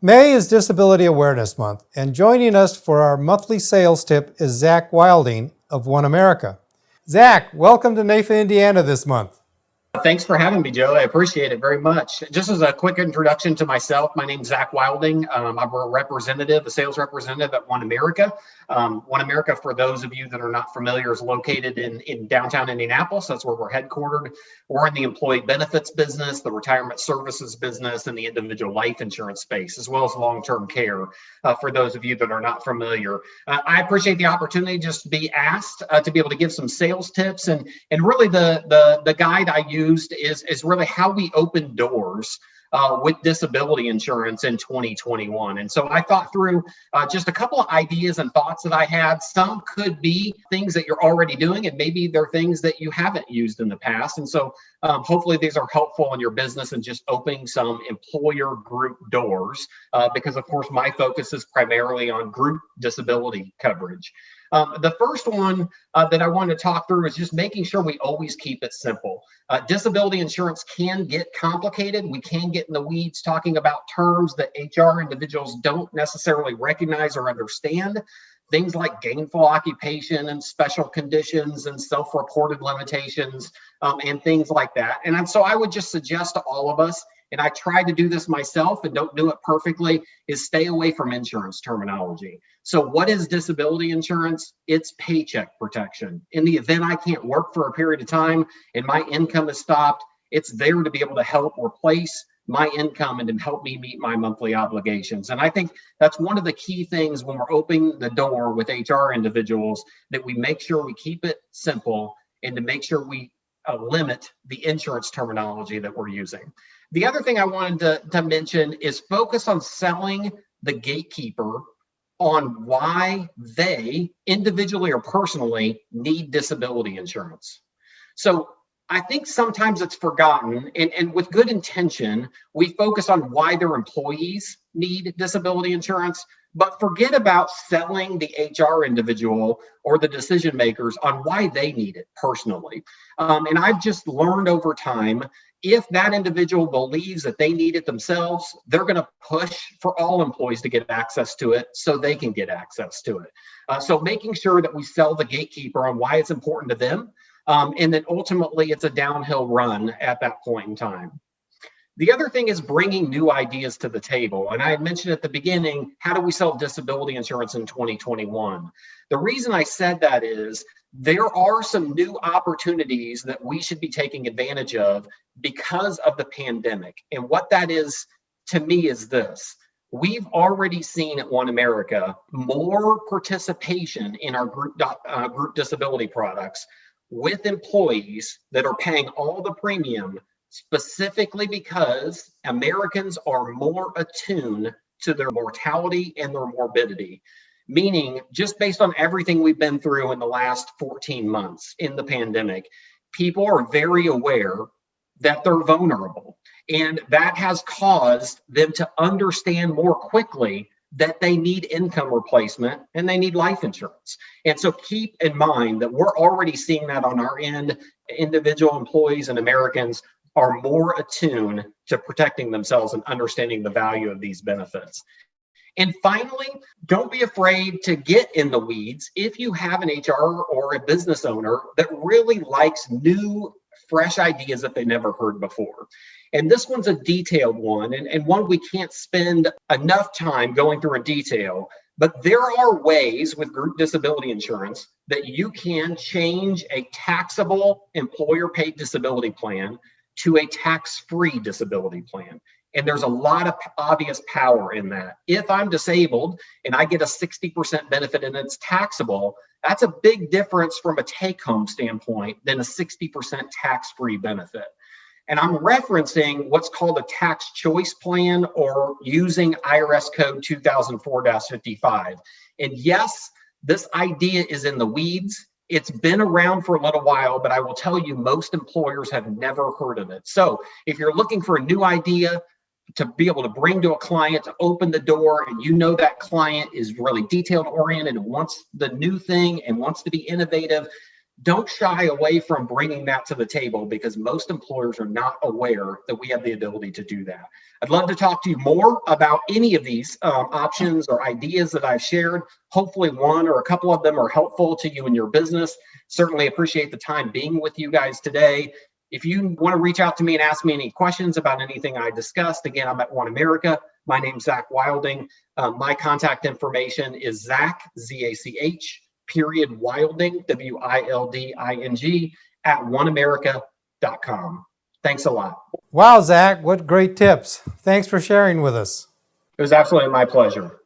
May is Disability Awareness Month, and joining us for our monthly sales tip is Zach Wilding of One America. Zach, welcome to NAIFA, Indiana this month. Thanks for having me, Joe. I appreciate it very much. Just as a quick introduction to myself, my name's Zach Wilding. I'm a sales representative at One America. One America, for those of you that are not familiar, is located in downtown Indianapolis. That's where we're headquartered. We're in the employee benefits business, the retirement services business, and the individual life insurance space, as well as long-term care, for those of you that are not familiar. I appreciate the opportunity just to be asked to be able to give some sales tips, and really the guide I used is really how we open doors with disability insurance in 2021. And so I thought through just a couple of ideas and thoughts that I had. Some could be things that you're already doing, and maybe they're things that you haven't used in the past. And so hopefully these are helpful in your business and just opening some employer group doors, because of course my focus is primarily on group disability coverage. The first one that I want to talk through is just making sure we always keep it simple. Disability insurance can get complicated. We can get in the weeds talking about terms that HR individuals don't necessarily recognize or understand. Things like gainful occupation and special conditions and self-reported limitations and things like that. And so I would just suggest to all of us, and I try to do this myself and don't do it perfectly, is stay away from insurance terminology. So what is disability insurance? It's paycheck protection. In the event I can't work for a period of time and my income is stopped, it's there to be able to help replace my income and to help me meet my monthly obligations. And I think that's one of the key things when we're opening the door with HR individuals, that we make sure we keep it simple and to make sure we limit the insurance terminology that we're using. The other thing I wanted to mention is focus on selling the gatekeeper on why they individually or personally need disability insurance. So I think sometimes it's forgotten, and with good intention, we focus on why their employees need disability insurance, but forget about selling the HR individual or the decision makers on why they need it personally. And I've just learned over time, if that individual believes that they need it themselves, they're going to push for all employees to get access to it so they can get access to it. So making sure that we sell the gatekeeper on why it's important to them. And then ultimately it's a downhill run at that point in time. The other thing is bringing new ideas to the table. And I had mentioned at the beginning, how do we sell disability insurance in 2021? The reason I said that is there are some new opportunities that we should be taking advantage of because of the pandemic. And what that is to me is this. We've already seen at One America more participation in our group disability products with employees that are paying all the premium, specifically because Americans are more attuned to their mortality and their morbidity. Meaning, just based on everything we've been through in the last 14 months in the pandemic, people are very aware that they're vulnerable. And that has caused them to understand more quickly that they need income replacement and they need life insurance. And so keep in mind that we're already seeing that on our end. Individual employees and Americans are more attuned to protecting themselves and understanding the value of these benefits. And finally, don't be afraid to get in the weeds if you have an HR or a business owner that really likes new, fresh ideas that they never heard before. And this one's a detailed one, and one we can't spend enough time going through in detail, but there are ways with group disability insurance that you can change a taxable employer-paid disability plan to a tax-free disability plan. And there's a lot of obvious power in that. If I'm disabled and I get a 60% benefit and it's taxable, that's a big difference from a take-home standpoint than a 60% tax-free benefit. And I'm referencing what's called a tax choice plan or using IRS code 2004-55. And yes, this idea is in the weeds. It's been around for a little while, but I will tell you, most employers have never heard of it. So if you're looking for a new idea to be able to bring to a client to open the door, and you know that client is really detailed oriented and wants the new thing and wants to be innovative, don't shy away from bringing that to the table, because most employers are not aware that we have the ability to do that. I'd love to talk to you more about any of these options or ideas that I've shared. Hopefully one or a couple of them are helpful to you in your business. Certainly appreciate the time being with you guys today. If you want to reach out to me and ask me any questions about anything I discussed, again, I'm at One America. My name's Zach Wilding. My contact information is Zach, Z-A-C-H, period Wilding, W-I-L-D-I-N-G, at oneamerica.com. Thanks a lot. Wow, Zach, what great tips. Thanks for sharing with us. It was absolutely my pleasure.